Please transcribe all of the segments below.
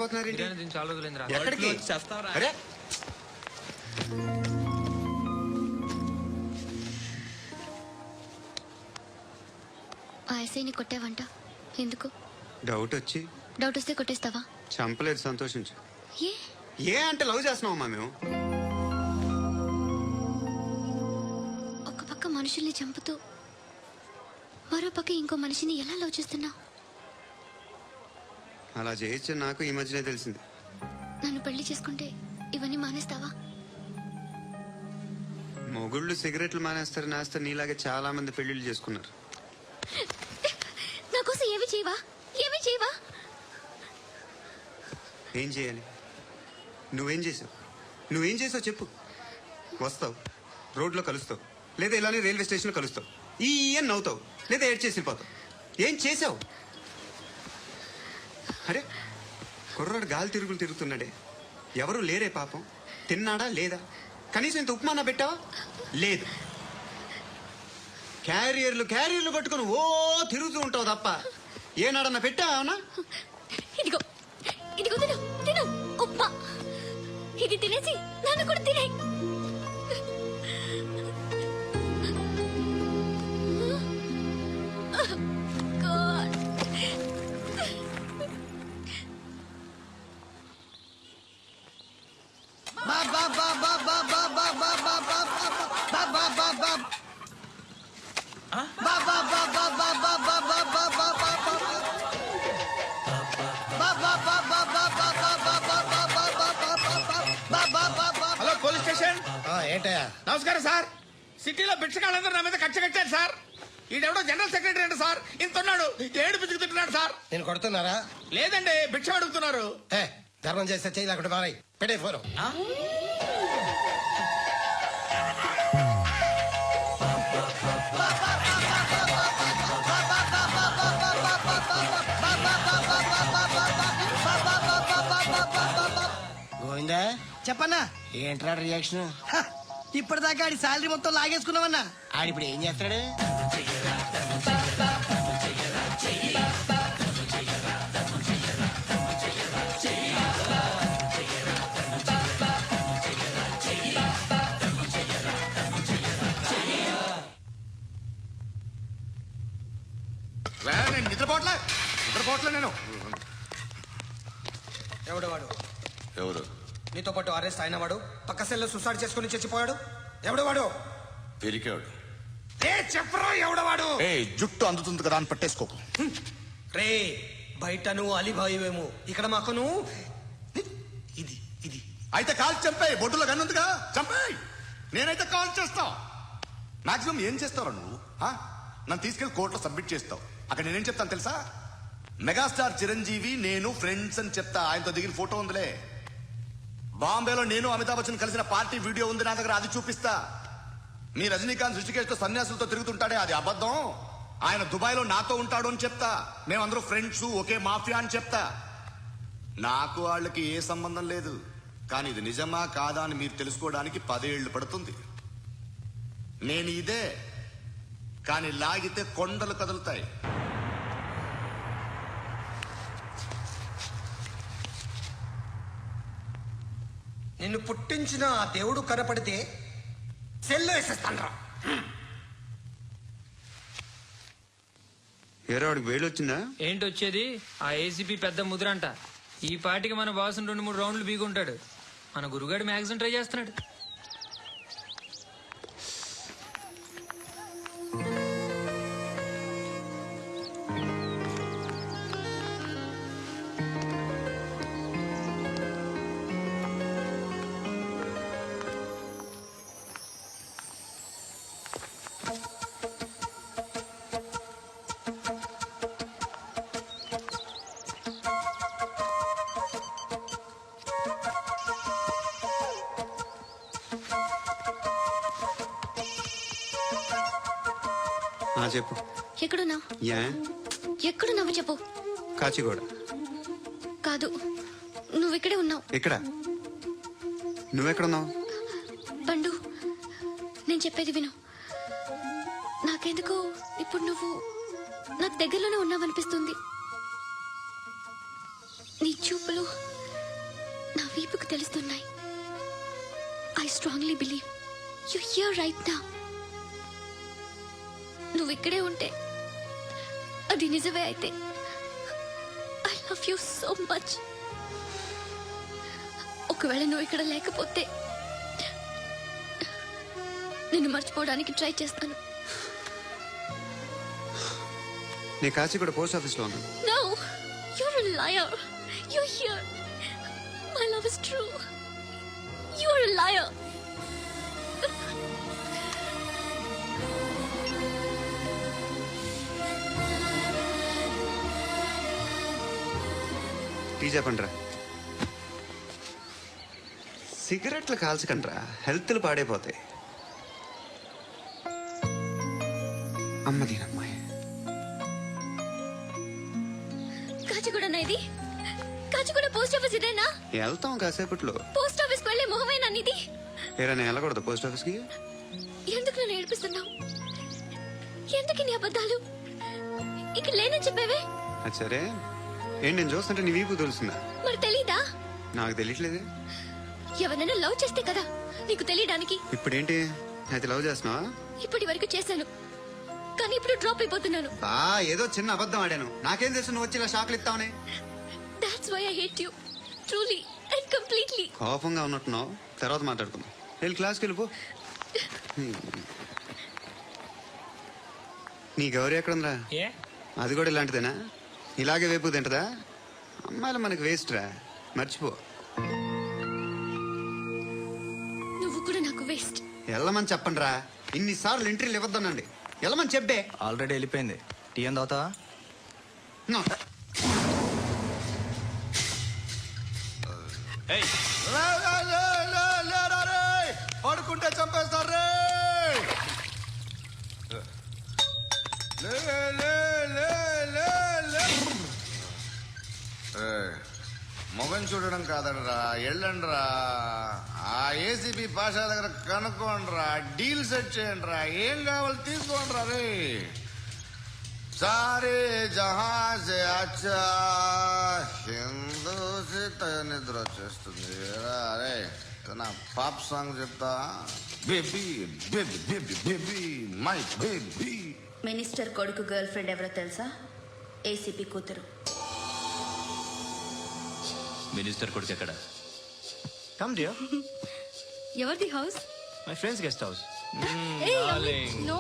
వెళ్ళిపోతున్నారు చాలా రోజులైందిరా. ఎక్కడికి అరే ఆ ఎస్ఐని కొట్టావంట ఎందుకు? డౌట్ వచ్చి. డౌట్ వస్తే కొట్టేస్తావా? చంపలేదు, సంతోషించు. ఏ ఏ అంటే లవ్ చేస్తున్నావమ్మా మేము. ఒక పక్క మనుషుల్ని చంపుతూ మరో పక్క ఇంకో మనిషిని ఎలా లవ్ చేస్తున్నావు? అలా చేయొచ్చు నాకు ఈ మధ్యనే తెలిసింది. నన్ను పెళ్లి చేసుకుంటే ఇవన్నీ మానేస్తావా? మొగుళ్ళు సిగరెట్లు మానేస్తారు, నేస్తారు. నీలాగే చాలా మంది పెళ్లిళ్ళు చేసుకున్నారు. నా కోసం ఏమి చేయవా? ఏమి చేయవా? ఏం చేయాలి? నువ్వేం చేసావు? నువ్వేం చేసావు చెప్పు. వస్తావు, రోడ్లో కలుస్తావు, లేదా ఇలానే రైల్వే స్టేషన్లో కలుస్తావు. ఈ అని నవ్వుతావు, లేదా ఏడ్ చేసి వెళ్ళిపోతావు. ఏం చేసావు? అరే కుర్రాడు గాలి తిరుగులు తిరుగుతున్నాడే, ఎవరు లేరే పాపం. తిన్నాడా లేదా? కనీసం ఇంత ఉప్మానా పెట్టావా? లేదు. క్యారియర్లు పట్టుకుని ఓ తిరుగుతూ ఉంటావు తప్ప ఏనాడన్నా పెట్టావనా? ఇదిగో ఇదిగో తిను తిను ఉప్మా. ఇది తినేసి నన్ను కూడా తినే. Hello police station. ఏంటయ్యా? నమస్కారం సార్. సిటీలో బిచ్చగాళ్ళందరూ నా మీద కక్ష కట్టారు సార్. ఈడెవడో జనరల్ సెక్రటరీ అంట సార్. ఇంత ఉన్నాడు, ఏడు పిచ్చుకు తింటున్నాడు సార్. నేను కొడుతున్నారా? లేదండి, భిక్ష అడుగుతున్నారు. ధర్మం చేస్తే చేయి, లేకుండా బాయ్ పెట్టే ఫోన్. గోవిందా చెప్పన్నా. ఏంట్రా రియాక్షన్? ఇప్పటిదాకా ఆడి శాలరీ మొత్తం లాగేసుకున్నావన్నా. ఆడిప్పుడు ఏం చేస్తాడు? నిద్రపోట్లే నేను. ఎవడు వాడు? ఎవరు? నీతో పాటు అరెస్ట్ అయిన వాడు, పక్క సెల్లో సూసైడ్ చేసుకుని చచ్చిపోయాడు. ఎవడు వాడు? పెరికాడు. చెప్పరా ఎవడవాడు? జుట్టు అందుతుంది కదా అని పట్టేసుకోకు. రే బయట నువ్వు అలీబాయివేమో, ఇక్కడ మాకు నువ్వు ఇది ఇది. అయితే కాల్ చంపేయి, బొడ్డులో గన్నుందిగా చంపేయి. నేనైతే కాల్ చేస్తా. మాక్సిమం ఏం చేస్తావు నువ్వు? నన్ను తీసుకెళ్లి కోర్టులో సబ్మిట్ చేస్తావు. అక్కడ నేనేం చెప్తాను తెలుసా? మెగాస్టార్ చిరంజీవి నేను ఫ్రెండ్స్ అని చెప్తా. ఆయనతో దిగిన ఫోటో ఉందిలే. బాంబేలో నేను అమితాబ్ బచ్చన్ కలిసిన పార్టీ వీడియో ఉంది నా దగ్గర, అది చూపిస్తా. మీ రజనీకాంత్ ఋషికేష్ తో సన్యాసులతో తిరుగుతుంటాడే, అది అబద్ధం. ఆయన దుబాయ్ లో నాతో ఉంటాడు అని చెప్తా. మేమందరూ ఫ్రెండ్స్, ఒకే మాఫియా అని చెప్తా. నాకు వాళ్ళకి ఏ సంబంధం లేదు. కానీ ఇది నిజమా కాదా అని మీరు తెలుసుకోవడానికి 10 ఏళ్లు పడుతుంది. నేను ఇదే, కానీ లాగితే కొండలు కదులుతాయి. నిన్ను పుట్టించిన ఆ దేవుడు కనపడితే సెల్లో వేసేస్తాను. ఏరా వాడికి వేలు వచ్చిందా? ఏంటి వచ్చేది? ఆ ఏసీపీ పెద్ద ముద్రంట. ఈ పాటికి మన బాసును 2-3 రౌండ్లు బీగుంటాడు. మన గురుగాడు మ్యాగజైన్ ట్రై చేస్తున్నాడు. చెప్పు. ఎక్కడున్నావు? ఎక్కడున్నావు చెప్పు. కాచిగూడ. కాదు, నువ్వు ఇక్కడే ఉన్నావు. ఎక్కడ? నువ్వెక్కడున్నావు? పండు, నేను చెప్పేది విను. నాకెందుకు ఇప్పుడు నువ్వు నాకు దగ్గరలోనే ఉన్నావనిపిస్తుంది. నీ చూపు నొప్పులు నా వీపుకు తెలుస్తున్నాయి. I strongly believe you here right now. నువ్వు ఇక్కడే ఉంటే అది నిజమే అయితే I love you so much. ఒకవేళ నువ్వు ఇక్కడ లేకపోతే నిన్ను మర్చిపోవడానికి ట్రై చేస్తాను. నేను కాచిగూడ పోస్ట్ ఆఫీస్లో ఉన్నాను. No, you're a liar. You're here. My love is true. You're a liar. Tea చెప్పండిరా. సిగరెట్లు కాల్చకండ్రా, హెల్త్లు పాడైపోతాయి. అమ్మదీనమ్మాయి. కాచిగూడనా ఇది? కాచిగూడ పోస్ట్ ఆఫీస్ ఇదేనా? వెళ్తాం కాసేపట్లో. పోస్ట్ ఆఫీస్ కు వెళ్ళే మొహమేనా నీది? ఏరా నేను వెళ్ళకూడదు పోస్ట్ ఆఫీస్కి? ఎందుకు నన్ను ఏడిపిస్తున్నావు? ఎందుకు నీ అబద్ధాలు? ఇక లేనని చెప్పేవే. అది సరే, ఏంటి నేను చూస్తుంటే నీ వీపు తెలుస్తుందా? మరి తెలీదా? నాకు తెలియట్లేదే. ఎవరైనా లవ్ చేస్తే కదా నీకు తెలియడానికి. ఇప్పుడేంటి అయితే లవ్ చేస్తున్నావా? ఇప్పటి వరకు చేశాను, కానీ ఇప్పుడు డ్రాప్ అయిపోతున్నాను. ఏదో చిన్న అబద్ధం ఆడాను. నాకేం తెలుసు నువ్వు వచ్చి ఇలా షాక్లు ఇస్తావని? That's why I hate you. Truly and completely. కోపంగా ఉన్నట్టున్నావు, తర్వాత మాట్లాడుకుందాం. వెళ్ళి క్లాస్కి వెళ్ళిపో. నీ గౌరీ ఎక్కడుందిరా? ఏ అది కూడా ఇలాంటిదేనా? ఇలాగే వేపు తింటదా? అమ్మాయిలు మనకి వేస్ట్ రా, మర్చిపో. నువ్వు కూడా నాకు వేస్ట్. వెళ్ళమని చెప్పండి రా. ఇన్నిసార్లు ఎంట్రీలు ఇవ్వద్దనండి. వెళ్ళమని చెప్పే. ఆల్రెడీ వెళ్ళిపోయింది. టీ అని తాగుతావా? నో. పడుకుంటే చంపేస్తారు రే. మొగం చూడడం కాదనరా, వెళ్ళండిరా. ఆ ఏసీపీ పాషా దగ్గర కనుక్కోండిరా, డీల్ సెట్ చేయండి రా. ఏం కావాలి తీసుకోండి రా. రే సారే జహాజే అచ్చా హిందూ నిద్ర వచ్చేస్తుంది. రే నా పాప్ సాంగ్ చెప్తా. Baby baby baby baby my baby. Minister కొడుకు గర్ల్ ఫ్రెండ్ ఎవరో తెలుసా? ఏసీపీ కూతురు. మినిస్టర్ కొడుకు ఎక్కడ? Come dear. ఎవరిది house? My friend's guest house. No.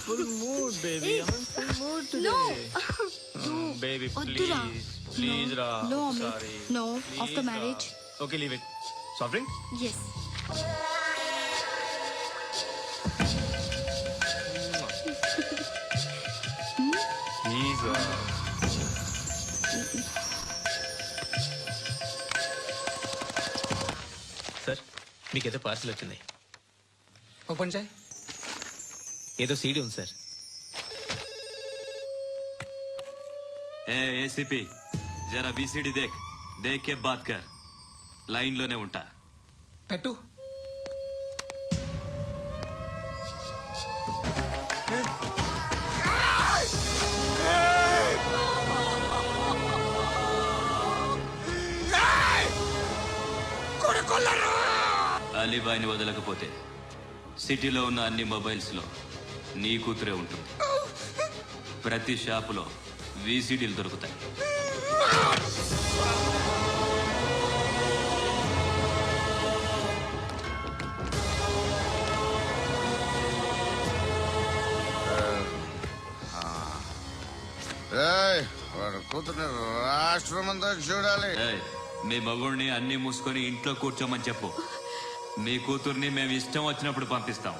Full mood baby. Full mood today. Baby వద్దురా. ప్లీజ్ రా. No, Amit. Sorry. No, after marriage. Okay leave it. Soft drink? Yes. Please రా. Sir మీకేదో parcel వచ్చింది. Open చేయి. ఏదో CD ఉంది sir. ACP జరా BCD దేక్, దేకే bath కర్. లైన్ లోనే ఉంటా. పెట్టు. అలీబాయిని వదలకపోతే సిటీలో ఉన్న అన్ని మొబైల్స్ లో నీ కూతురే ఉంటుంది. ప్రతి షాపులో వీసీడీలు దొరుకుతాయి. వాడు కూతుర్ని రాష్ట్రం అంతా చూడాలి. ఏయ్, మీ మగుడిని అన్ని మూసుకొని ఇంట్లో కూర్చోమని చెప్పు. మీ కూతుర్ని మేము ఇష్టం వచ్చినప్పుడు పంపిస్తాం.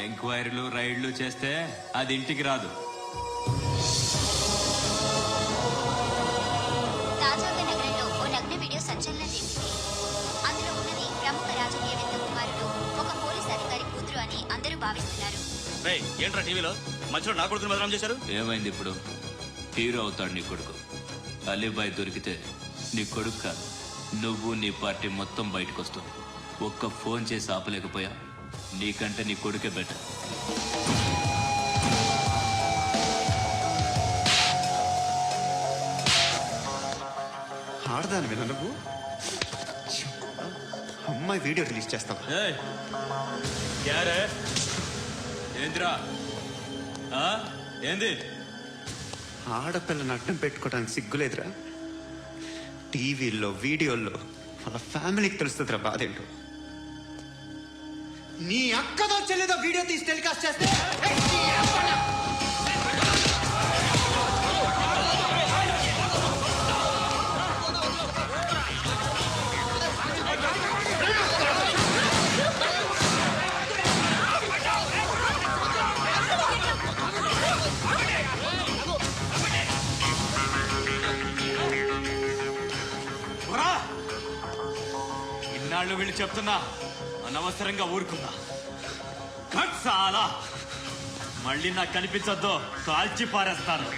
ఎంక్వైరీలు రైడ్లు చేస్తే అది ఇంటికి రాదు. తాజాగా నగరంలో ఓ నగ్న వీడియో సంచలనం రేపింది. అందులో ఉన్నది ప్రముఖ రాజకీయవేత్త కుమారుడు, ఒక పోలీస్ అధికారి కూతురు అని అందరూ భావిస్తున్నారు. ఏంట్రా టీవీలో మధ్యలో నా కొడుకుని బదనాం చేశారు? ఏమైంది ఇప్పుడు? హీరో అవుతాడు నీ కొడుకు. అలీబాయ్ దొరికితే నీ కొడుకు కాదు, నువ్వు నీ పార్టీ మొత్తం బయటకు వస్తుంది. ఒక్క ఫోన్ చేసి ఆపలేకపోయా? నీకంటే నీ కొడుకే బెటర్. ఆడదానివేనా నువ్వు? అమ్మాయి వీడియో రిలీజ్ చేస్తావా? ఏంద్రా ఏంది? ఆడపిల్లని అడ్డం పెట్టుకోవడానికి సిగ్గులేదురా? టీవీల్లో వీడియోల్లో వాళ్ళ ఫ్యామిలీకి తెలుస్తుందిరా బాధ ఏంటో. నీ అక్కదో చెల్లిదో వీడియో తీసి టెలికాస్ట్ చేస్తే ఇన్నాళ్ళు వీళ్ళు చెప్తున్నా అనవసరంగా ఊరుకున్నా. చాలా మళ్ళీ నాకు కనిపించొద్దు, కాల్చి పారేస్తాను.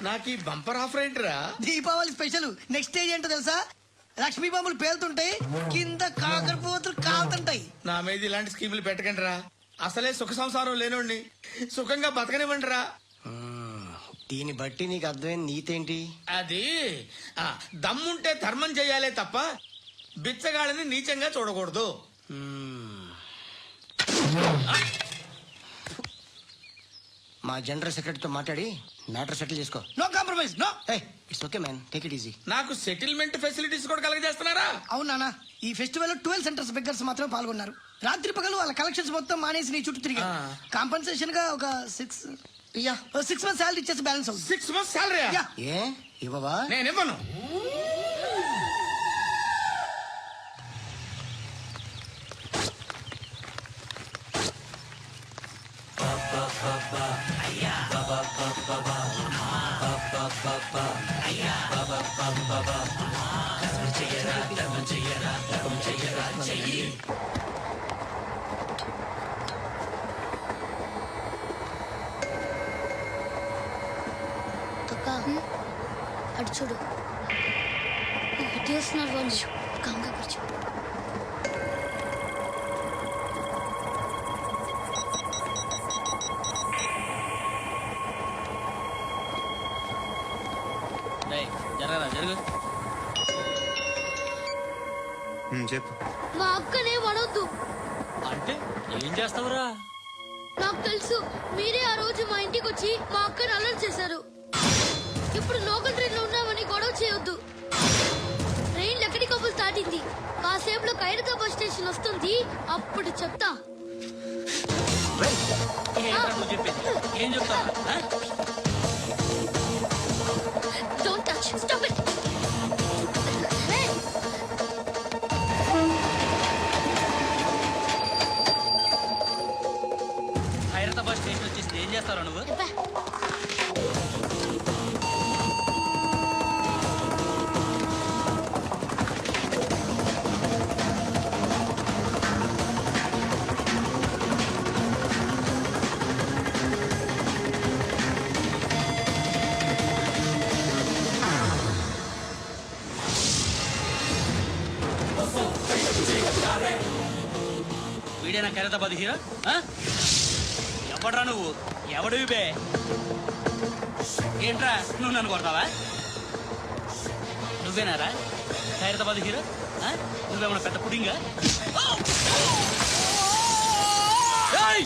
నాకు ఈ బంపర్ ఆఫర్ ఏంటిరా? దీపావళి స్పెషల్ నెక్స్ట్ స్టేజ్ ఏంటో తెలుసా? లక్ష్మీ బాంబులు పేలుతుంటాయి, కింద కాకరపోతులు కాలుతుంటాయి. నా మీద ఇలాంటి స్కీములు పెట్టకండి రా. అసలే సుఖ సంసారం లేనోడిని సుఖంగా బతకనివ్వండి రా. దీన్ని బట్టి నీకు అర్థమైన నీతేంటి? అది దమ్ముంటే ధర్మం చెయ్యాలే తప్ప బిచ్చగాళ్ళని నీచంగా చూడకూడదు. మా జనరల్ సెక్రటరీతో మాట్లాడి మ్యాటర్ సెటిల్ చేసుకో. No compromise, no. It's okay man, take it easy. నాకు సెటిల్మెంట్ ఫెసిలిటీస్ కూడా కలగజేస్తున్నారా? అవునా? ఈ ఫెస్టివల్ 12 సెంటర్స్ బెగ్గర్స్ మాత్రమే పాల్గొన్నారు. రాత్రి పగలు వాళ్ళ కలెక్షన్స్ మొత్తం మానేసి నీ చుట్టూ తిరిగి కాంపన్సేషన్ గా ఒక 6 మంత్స్ శాలరీ ఇచ్చేసి బ్యాలెన్స్ అవుతుంది. 6 months శాలరీ? ఏ ఇవ్వవా? నేను ఇవ్వను. అటు చూడు, చేస్తున్నారు వాళ్ళు. కాంగా కూర్చో. చెప్పు. మా అక్కనే వడొద్దు. అంటే ఏం చేస్తావురా? నాకు తెలుసు, మీరే ఆ రోజు మా ఇంటికి వచ్చి మా అక్కని అల్లరి చేశారు. ఇప్పుడు లోకల్ ట్రైన్ లో ఉన్నామని గొడవ చేయొద్దు. ట్రైన్ ఎక్కడి కబుల్ దాటింది. కాసేపులో ఖైరతాబాద్ స్టేషన్ వస్తుంది, అప్పుడు చెప్తా. ఏం చెప్తావు? Don't touch. Stop it. Khairatabad station వచ్చేసి ఏం చేస్తారా నువ్వు? వీడేనా ఖైరతాబాద్ హీరో? ఎవడ్రా నువ్వు? ఎవడివి బే? ఏంట్రా నువ్వు నన్ను కొడతావా? నువ్వేనారా ఖైరతాబాద్ హీరో? నువ్వేమన్నా పెద్ద పుడింగా? Hey!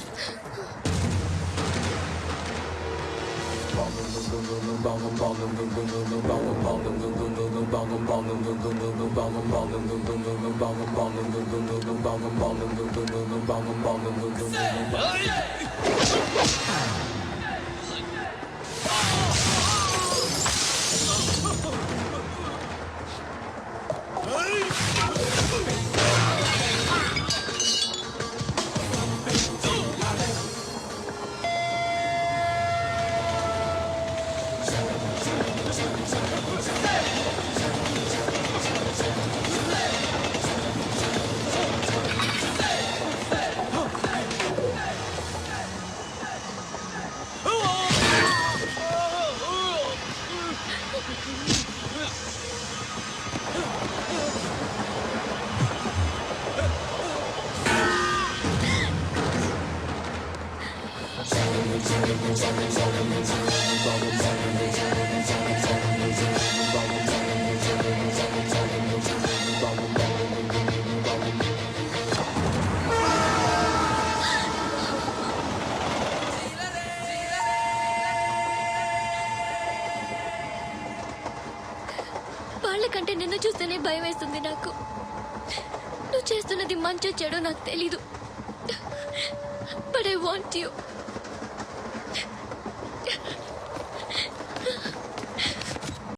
వేస్తుంది నాకు. నువ్వు చేస్తున్నది మంచో చెడో నాకు తెలీదు, బట్ ఐ వాంట్ యూ.